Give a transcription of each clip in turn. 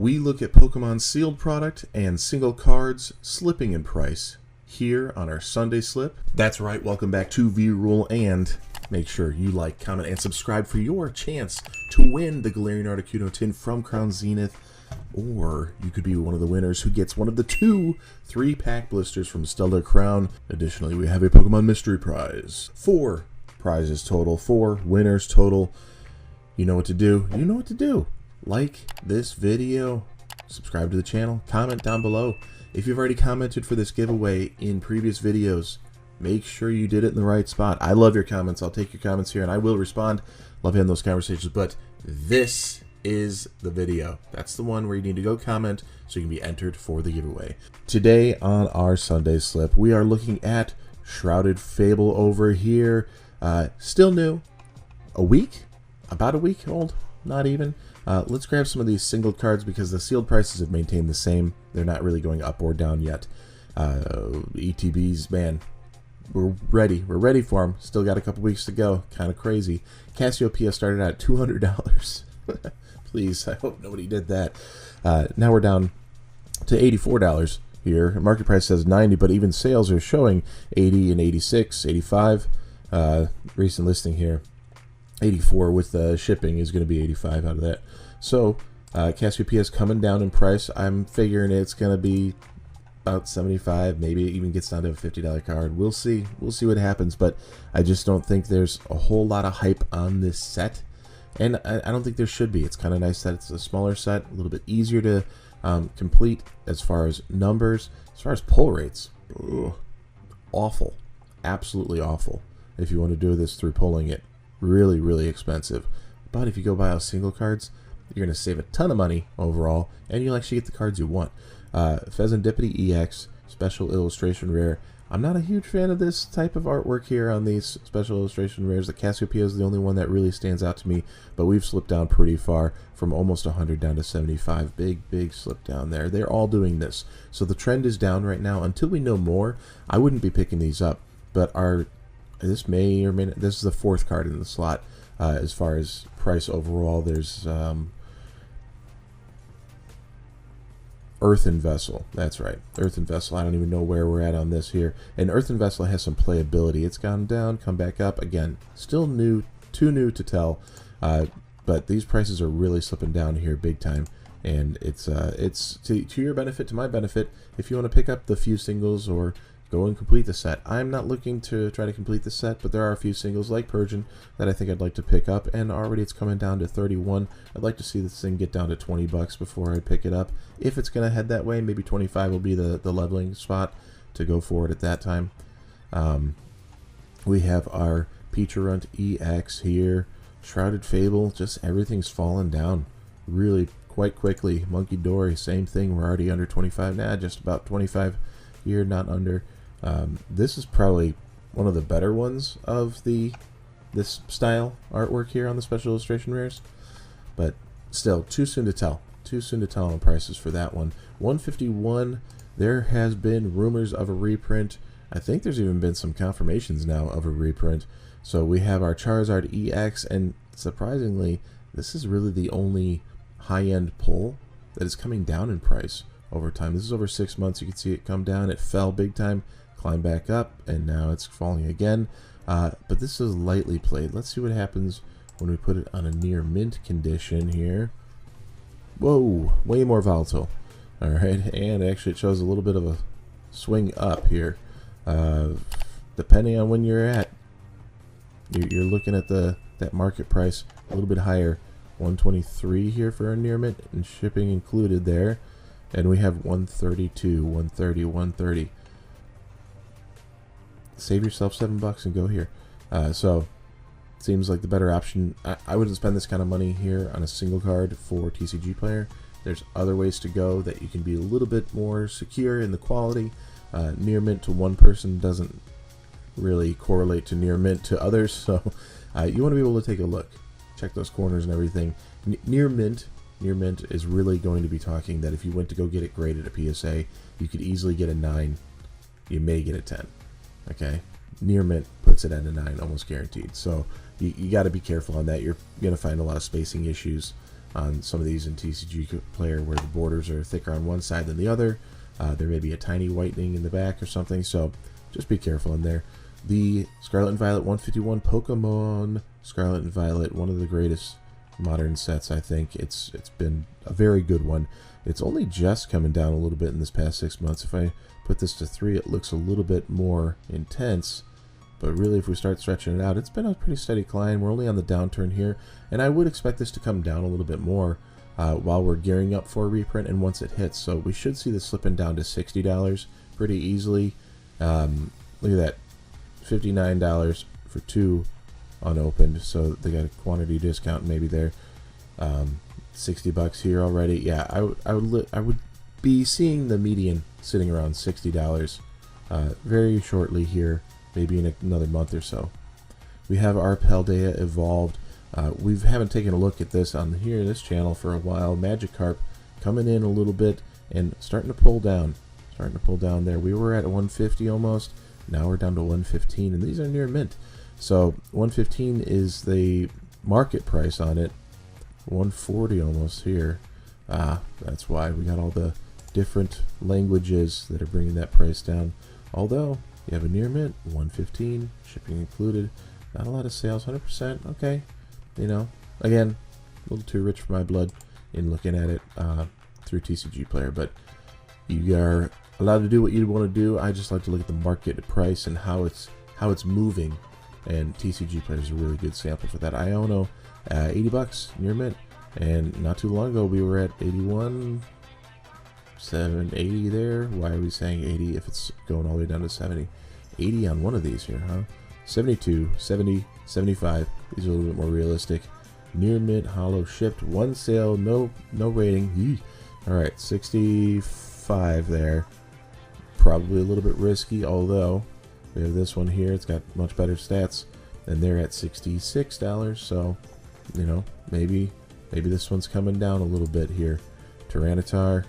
We look at Pokemon sealed product and single cards slipping in price here on our Sunday Slip. That's right, welcome back to V-Rule, and make sure you like, comment, and subscribe for your chance to win the Galarian Articuno tin from Crown Zenith, or you could be one of the winners who gets one of the 2 3-pack blisters from Stellar Crown. Additionally, we have a Pokemon Mystery Prize. 4 prizes total, 4 winners total. You know what to do. You know what to do. Like this video, subscribe to the channel, comment down below. If you've already commented for this giveaway in previous videos, make sure you did it in the right spot. I love your comments. I'll take your comments here and I will respond. Love having those conversations, but this is the video. That's the one where you need to go comment so you can be entered for the giveaway. Today on our Sunday Slip, we are looking at Shrouded Fable over here. Still new. About a week old, not even. Let's grab some of these single cards because the sealed prices have maintained the same. They're not really going up or down yet. ETBs, man, we're ready. We're ready for them. Still got a couple weeks to go. Kind of crazy. Cassiopeia started at $200. Please, I hope nobody did that. Now we're down to $84 here. Market price says 90, but even sales are showing 80 and 86, 85. Recent listing here, 84 with shipping is going to be 85 out of that. So Cassiopeia is coming down in price. I'm figuring it's going to be about 75, maybe it even gets down to a $50 card. We'll see. We'll see what happens, but I just don't think there's a whole lot of hype on this set. And I don't think there should be. It's kind of nice that it's a smaller set, a little bit easier to complete as far as numbers. As far as pull rates, awful. Absolutely awful. If you want to do this through pulling it, really, really expensive. But if you go buy out single cards, you're going to save a ton of money overall, and you'll actually get the cards you want. Pheasantipity EX, special illustration rare. I'm not a huge fan of this type of artwork here on these special illustration rares. The Cassiopeia is the only one that really stands out to me, but we've slipped down pretty far from almost 100 down to 75. Big slip down there. They're all doing this. So the trend is down right now. Until we know more, I wouldn't be picking these up. But this may or may not, this is the 4th card in the slot as far as price overall. There's Earthen Vessel. That's right, Earthen Vessel. I don't even know where we're at on this here. And Earthen Vessel has some playability. It's gone down, come back up again. Still new, too new to tell. But these prices are really slipping down here big time. And it's to your benefit, to my benefit, if you want to pick up the few singles or go and complete the set. I'm not looking to try to complete the set, but there are a few singles like Persian that I think I'd like to pick up, and already it's coming down to 31. I'd like to see this thing get down to 20 bucks before I pick it up. If it's going to head that way, maybe 25 will be the leveling spot to go forward at that time. We have our Peacherunt EX here. Shrouded Fable, just everything's fallen down really quite quickly. Monkey Dory, same thing. We're already under 25. Nah, just about 25 here, not under. This is probably one of the better ones of this style artwork here on the special illustration rares, but still too soon to tell. Too soon to tell on prices for that one. 151. There has been rumors of a reprint. I think there's even been some confirmations now of a reprint. So we have our Charizard EX, and surprisingly, this is really the only high-end pull that is coming down in price over time. This is over 6 months. You can see it come down. It fell big time, climb back up, and now it's falling again. But this is lightly played. Let's see what happens when we put it on a near mint condition here. Whoa, way more volatile. All right, and actually it shows a little bit of a swing up here. Depending on when you're at, you're looking at that market price a little bit higher. 123 here for a near mint, and shipping included there. And we have 132, 130, 130. Save yourself $7 and go here. So seems like the better option. I wouldn't spend this kind of money here on a single card for TCG player. There's other ways to go that you can be a little bit more secure in the quality. Near mint to one person doesn't really correlate to near mint to others, so you want to be able to take a look, check those corners and everything. Near mint is really going to be talking that if you went to go get it graded at a PSA, you could easily get a 9. You may get a 10. Okay, near mint puts it at a 9, almost guaranteed. So you got to be careful on that. You're going to find a lot of spacing issues on some of these in TCG Player where the borders are thicker on one side than the other. There may be a tiny whitening in the back or something, so just be careful in there. The Scarlet and Violet 151 Pokemon Scarlet and Violet, one of the greatest modern sets, I think. It's been a very good one. It's only just coming down a little bit in this past 6 months. If I put this to 3, it looks a little bit more intense, but really if we start stretching it out, it's been a pretty steady climb. We're only on the downturn here, and I would expect this to come down a little bit more while we're gearing up for a reprint and once it hits. So we should see this slipping down to $60 pretty easily. Look at that, $59 for 2 unopened, so they got a quantity discount maybe there. $60 here already. Yeah, I would be seeing the median sitting around $60 very shortly here, maybe in another month or so. We have our Paldea Evolved. We haven't taken a look at this on this channel for a while. Magikarp coming in a little bit and starting to pull down. There. We were at 150 almost. Now we're down to 115, and these are near mint. So 115 is the market price on it. 140 almost here. That's why we got all the different languages that are bringing that price down. Although you have a near mint, 115, shipping included. Not a lot of sales, 100%. Okay, you know, again, a little too rich for my blood in looking at it through TCG Player, but you are allowed to do what you want to do. I just like to look at the market price and how it's moving, and TCG Player is a really good sample for that. Iono, $80 near mint, and not too long ago we were at 81, 780 there. Why are we saying 80 if it's going all the way down to 70? 80 on one of these here, huh? 72, 70, 75. These are a little bit more realistic. Near mint, hollow shipped, one sale, no rating. Yee. All right, 65 there. Probably a little bit risky, although we have this one here. It's got much better stats, and they're at $66. So, you know, maybe this one's coming down a little bit here. Tyranitar,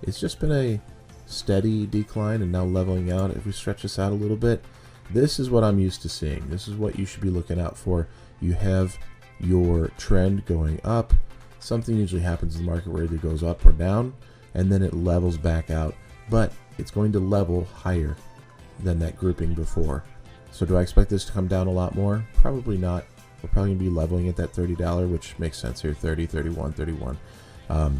it's just been a steady decline and now leveling out. If we stretch this out a little bit, this is what I'm used to seeing. This is what you should be looking out for. You have your trend going up. Something usually happens in the market where it either goes up or down, and then it levels back out. But it's going to level higher than that grouping before. So do I expect this to come down a lot more? Probably not. We're probably going to be leveling at that $30, which makes sense here. 30, 31, 31.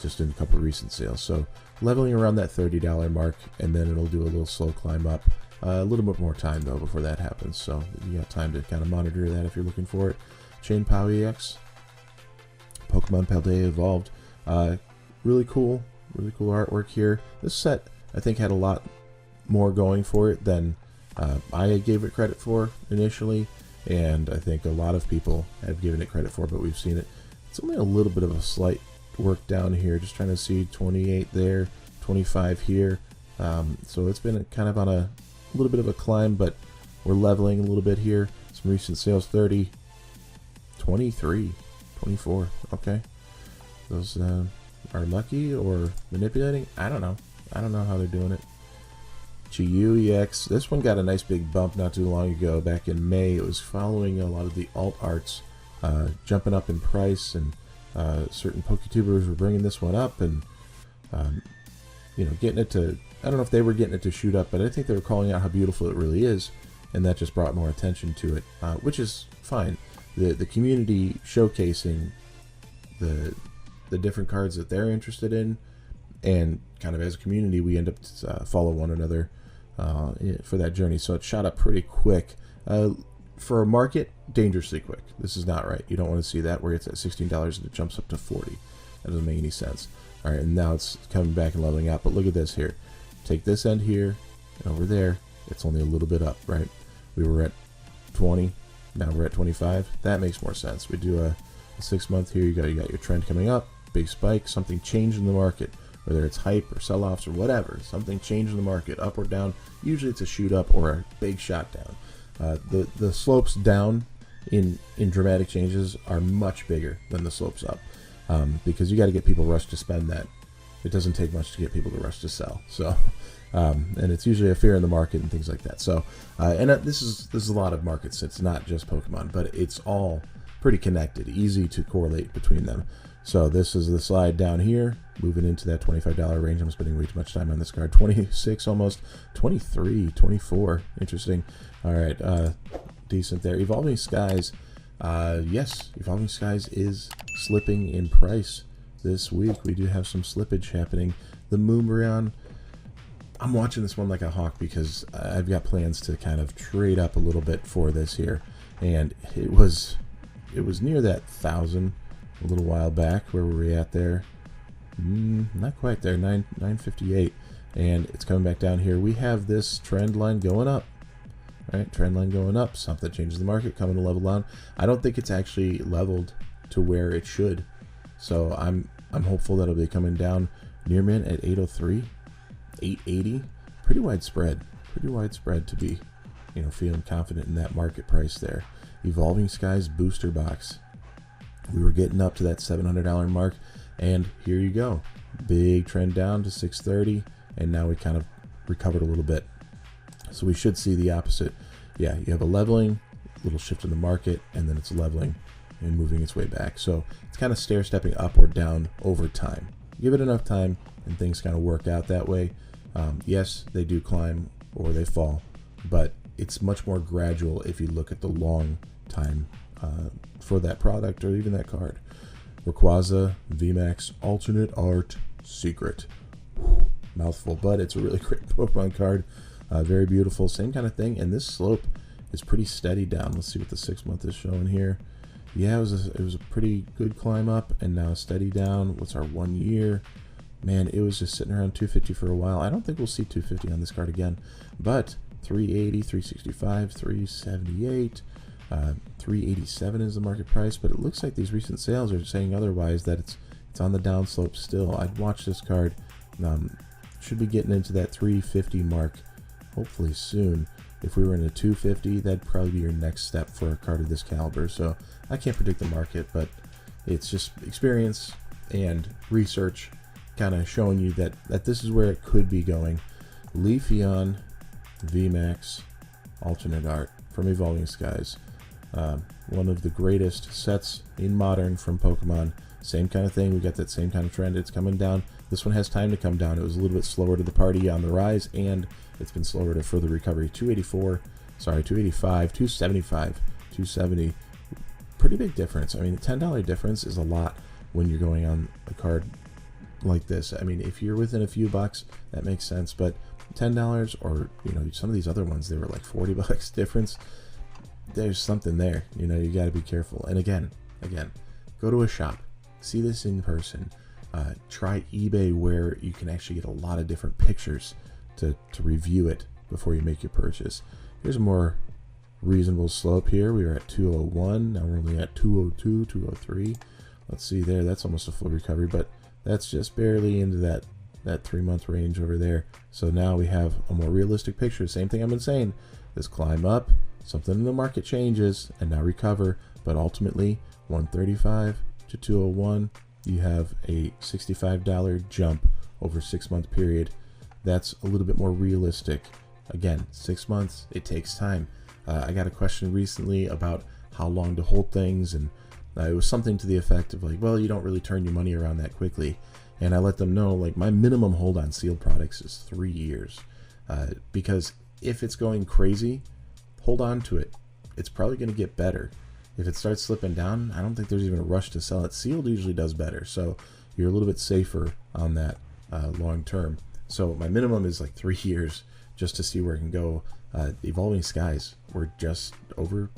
Just in a couple of recent sales. So leveling around that $30 mark, and then it'll do a little slow climb up. A little bit more time though before that happens, so you got time to kind of monitor that if you're looking for it. Chain Pow EX, Pokemon Paldea Evolved, really cool artwork here. This set I think had a lot more going for it than I gave it credit for initially, and I think a lot of people have given it credit for, but we've seen it. It's only a little bit of a slight work down here, just trying to see 28 there, 25 here. So it's been kind of on a little bit of a climb, but we're leveling a little bit here. Some recent sales, 30, 23, 24. Okay, those are lucky or manipulating. I don't know how they're doing it. Chiyu EX, this one got a nice big bump not too long ago. Back in May, it was following a lot of the alt arts jumping up in price, and certain Poketubers were bringing this one up, and you know, getting it to, I don't know if they were getting it to shoot up, but I think they were calling out how beautiful it really is, and that just brought more attention to it, which is fine. The community showcasing the different cards that they're interested in, and kind of as a community we end up follow one another for that journey. So it shot up pretty quick. For a market, dangerously quick. This is not right. You don't want to see that where it's at $16 and it jumps up to 40. That doesn't make any sense. All right, and now it's coming back and leveling out. But look at this here. Take this end here, and over there, it's only a little bit up, right? We were at 20, now we're at 25. That makes more sense. We do a 6 month here. You got your trend coming up, big spike, something changed in the market, whether it's hype or sell-offs or whatever. Something changed in the market, up or down. Usually it's a shoot up or a big shot down. The slopes down in dramatic changes are much bigger than the slopes up, because you got to get people rushed to spend that. It doesn't take much to get people to rush to sell. So, and it's usually a fear in the market and things like that. So, and this is a lot of markets. It's not just Pokemon, but it's all pretty connected, easy to correlate between them. So this is the slide down here, moving into that $25 range. I'm spending way too much time on this card. 26 almost, 23, 24. Interesting. All right, decent there. Evolving Skies. Yes, Evolving Skies is slipping in price this week. We do have some slippage happening. The Moonbreon, I'm watching this one like a hawk because I've got plans to kind of trade up a little bit for this here. And it was near that 1,000 a little while back. Where were we at there? Not quite there, 958. And it's coming back down here. We have this trend line going up. Right, trend line going up. Something changes the market, coming to level down. I don't think it's actually leveled to where it should. So I'm hopeful that it'll be coming down near mint at 803, 880. Pretty widespread. Pretty widespread to be, feeling confident in that market price there. Evolving Skies booster box. We were getting up to that $700 mark, and here you go. Big trend down to 630, and now we kind of recovered a little bit. So we should see the opposite. Yeah, you have a leveling, little shift in the market, and then it's leveling and moving its way back. So it's kind of stair-stepping up or down over time. Give it enough time, and things kind of work out that way. Yes, they do climb or they fall, but it's much more gradual if you look at the long time for that product or even that card. Rayquaza VMAX Alternate Art Secret. Whew, mouthful, but it's a really great Pokemon card. Very beautiful, same kind of thing, and this slope is pretty steady down. Let's see what the 6 month is showing here. Yeah, it was a pretty good climb up, and now steady down. What's our 1 year? Man, it was just sitting around 250 for a while. I don't think we'll see 250 on this card again, but 380, 365, 378, 387 is the market price. But it looks like these recent sales are saying otherwise, that it's on the downslope still. I'd watch this card. Should be getting into that 350 mark hopefully soon. If we were in a 250, that'd probably be your next step for a card of this caliber. So I can't predict the market, but it's just experience and research kind of showing you that this is where it could be going. Leafeon VMAX Alternate Art from Evolving Skies. One of the greatest sets in Modern from Pokemon. Same kind of thing. We got that same kind of trend. It's coming down. This one has time to come down. It was a little bit slower to the party on the rise, and it's been slower to further recovery. 285, 275, 270. Pretty big difference. I mean, a $10 difference is a lot when you're going on a card like this. I mean, if you're within a few bucks, that makes sense, but $10 or, some of these other ones, they were like $40 difference. There's something there. You got to be careful. And again, go to a shop. See this in person. Try eBay, where you can actually get a lot of different pictures to review it before you make your purchase. Here's a more reasonable slope here. We were at 201. Now we're only at 202, 203. Let's see there. That's almost a full recovery, but that's just barely into that 3 month range over there. So now we have a more realistic picture. Same thing I've been saying. This climb up, something in the market changes, and now recover. But ultimately, 135 to 201, you have a $65 jump over a 6 month period. That's a little bit more realistic. Again, 6 months, it takes time. I got a question recently about how long to hold things, and it was something to the effect of like, well, you don't really turn your money around that quickly. And I let them know, like, my minimum hold on sealed products is 3 years. Because if it's going crazy, hold on to it. It's probably going to get better. If it starts slipping down, I don't think there's even a rush to sell it. Sealed usually does better, so you're a little bit safer on that long term. So my minimum is like 3 years just to see where it can go. Evolving Skies, we're just over,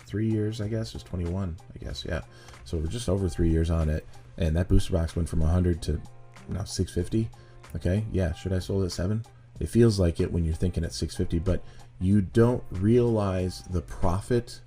3 years, I guess? It was 21, I guess, yeah. So we're just over 3 years on it, and that booster box went from 100 to now 650. Okay, yeah, should I sold at 7? It feels like it when you're thinking at 650, but you don't realize the profit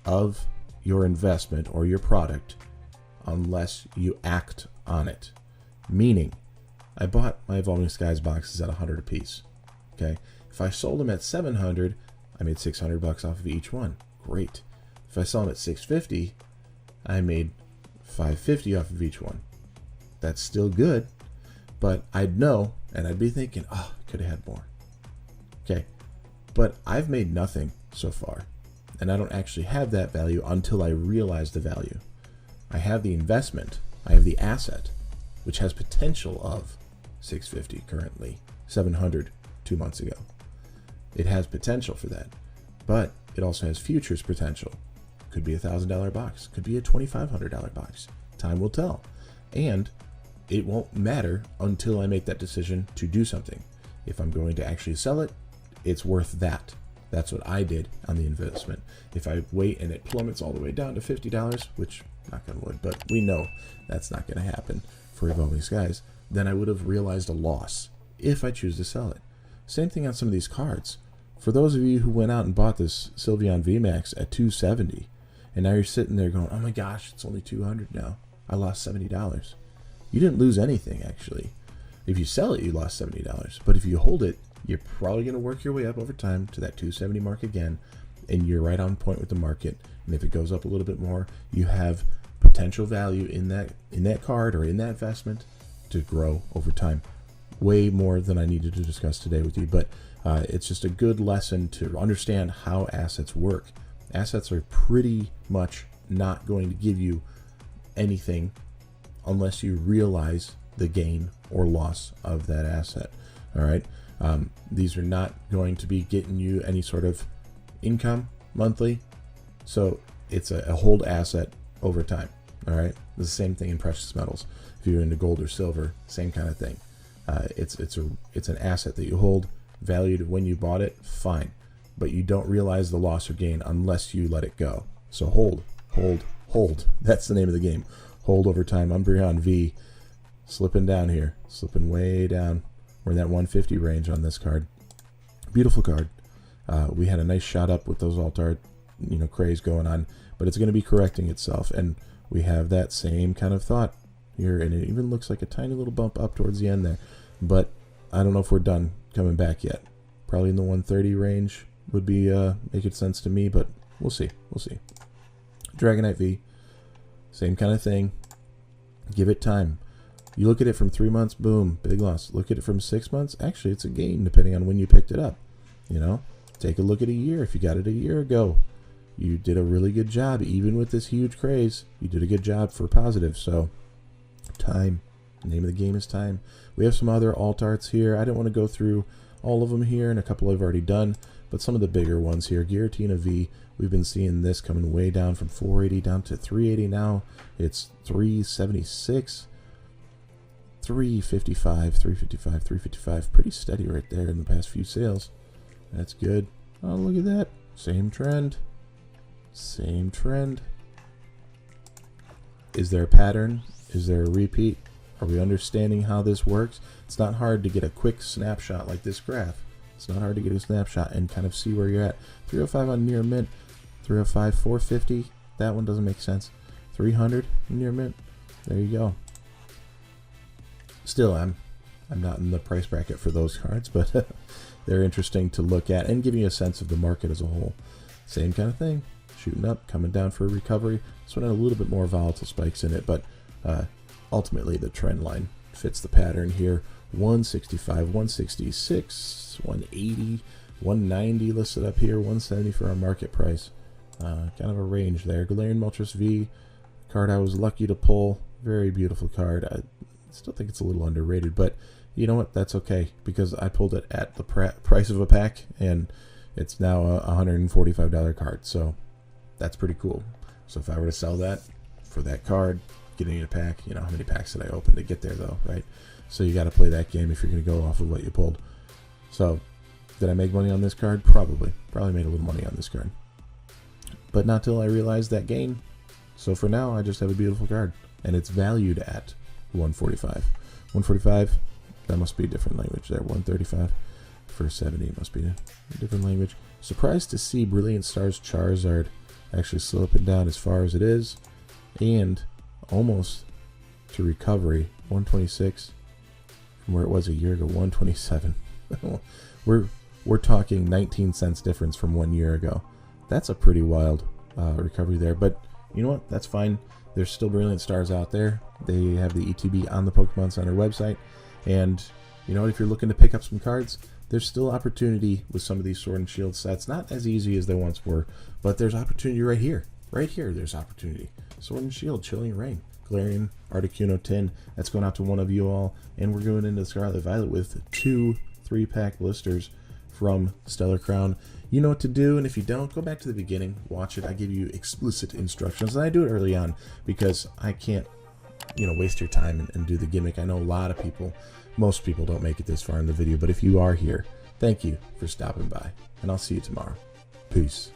of your investment or your product unless you act on it. Meaning, I bought my Evolving Skies boxes at 100 a piece. Okay, if I sold them at 700, I made $600 off of each one. Great. If I sell them at 650, I made $550 off of each one. That's still good, but I'd know, and I'd be thinking, oh, I could have had more. Okay, but I've made nothing so far, and I don't actually have that value until I realize the value. I have the investment, I have the asset, which has potential of 650 currently, 700 2 months ago. It has potential for that, but it also has futures potential. Could be $1,000 box, could be a $2,500 box. Time will tell. And it won't matter until I make that decision to do something. If I'm going to actually sell it, it's worth that. That's what I did on the investment. If I wait and it plummets all the way down to $50, which, knock on wood, but we know that's not going to happen for Evolving Skies, then I would have realized a loss if I choose to sell it. Same thing on some of these cards. For those of you who went out and bought this Sylveon VMAX at $270, and now you're sitting there going, oh my gosh, it's only $200 now. I lost $70. You didn't lose anything, actually. If you sell it, you lost $70. But if you hold it, you're probably going to work your way up over time to that 270 mark again, and you're right on point with the market. And if it goes up a little bit more, you have potential value in that card or in that investment to grow over time. Way more than I needed to discuss today with you, but it's just a good lesson to understand how assets work. Assets are pretty much not going to give you anything unless you realize the gain or loss of that asset. All right. These are not going to be getting you any sort of income monthly. So it's a hold asset over time. All right. The same thing in precious metals. If you're into gold or silver, same kind of thing. It's an asset that you hold, valued when you bought it, fine. But you don't realize the loss or gain unless you let it go. So hold. That's the name of the game. Hold over time. Umbreon V slipping down here, slipping way down. We're in that 150 range on this card. Beautiful card. We had a nice shot up with those Altar, craze going on, but it's going to be correcting itself, and we have that same kind of thought here, and it even looks like a tiny little bump up towards the end there. But I don't know if we're done coming back yet. Probably in the 130 range would be making sense to me, but we'll see. Dragonite V, same kind of thing. Give it time. You look at it from 3 months, boom, big loss. Look at it from 6 months, actually it's a gain depending on when you picked it up. Take a look at a year. If you got it a year ago, you did a really good job. Even with this huge craze, you did a good job for positive. So time, the name of the game is time. We have some other alt arts here. I don't want to go through all of them here, and a couple I've already done, but some of the bigger ones here. Giratina V, we've been seeing this coming way down from 480 down to 380 now. It's 376, 355, 355, 355. Pretty steady right there in the past few sales. That's good. Oh, look at that. Same trend. Same trend. Is there a pattern? Is there a repeat? Are we understanding how this works? It's not hard to get a quick snapshot like this graph. It's not hard to get a snapshot and kind of see where you're at. 305 on near mint. 305, 450. That one doesn't make sense. 300 near mint. There you go. Still, I'm not in the price bracket for those cards, but they're interesting to look at and give you a sense of the market as a whole. Same kind of thing. Shooting up, coming down for a recovery. This one had a little bit more volatile spikes in it, but ultimately the trend line fits the pattern here. 165, 166, 180, 190 listed up here, 170 for our market price. Kind of a range there. Galarian Moltres V, card I was lucky to pull. Very beautiful card. I still think it's a little underrated, but you know what? That's okay, because I pulled it at the price of a pack, and it's now a $145 card, so that's pretty cool. So if I were to sell that for that card, getting a pack, how many packs did I open to get there, though, right? So you got to play that game if you're going to go off of what you pulled. So did I make money on this card? Probably made a little money on this card, but not till I realized that gain. So for now, I just have a beautiful card, and it's valued at 145. 145, that must be a different language there. 135 for 70 must be a different language. Surprised to see Brilliant Stars Charizard actually slipping down as far as it is, and almost to recovery. 126 from where it was a year ago. 127. we're talking 19 cents difference from 1 year ago. That's a pretty wild recovery there, but you know what? That's fine. There's still Brilliant Stars out there. They have the ETB on the Pokemon Center website, and you know what? If you're looking to pick up some cards, there's still opportunity with some of these Sword and Shield sets. Not as easy as they once were, but there's opportunity right here. Right here, there's opportunity. Sword and Shield, Chilling Reign. Galarian Articuno tin. That's going out to one of you all. And we're going into Scarlet Violet with 2 3-pack blisters from Stellar Crown. You know what to do, and if you don't, go back to the beginning, watch it. I give you explicit instructions, and I do it early on because I can't, waste your time and do the gimmick. I know a lot of people, most people don't make it this far in the video, but if you are here, thank you for stopping by, and I'll see you tomorrow. Peace.